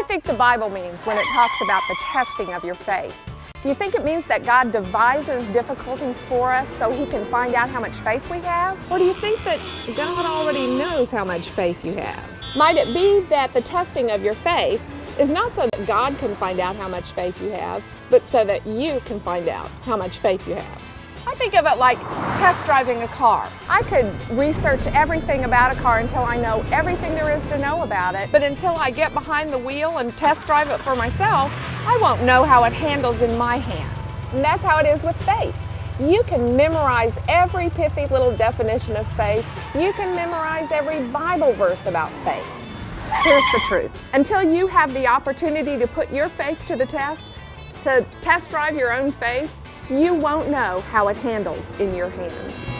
you think the Bible means when it talks about the testing of your faith? Do you think it means that God devises difficulties for us so He can find out how much faith we have? Or do you think that God already knows how much faith you have? Might it be that the testing of your faith is not so that God can find out how much faith you have, but so that you can find out how much faith you have? I think of it like test driving a car. I could research everything about a car until I know everything there is to know about it, but until I get behind the wheel and test drive it for myself, I won't know how it handles in my hands. And that's how it is with faith. You can memorize every pithy little definition of faith. You can memorize every Bible verse about faith. Here's the truth. Until you have the opportunity to put your faith to the test, to test drive your own faith, you won't know how it handles in your hands.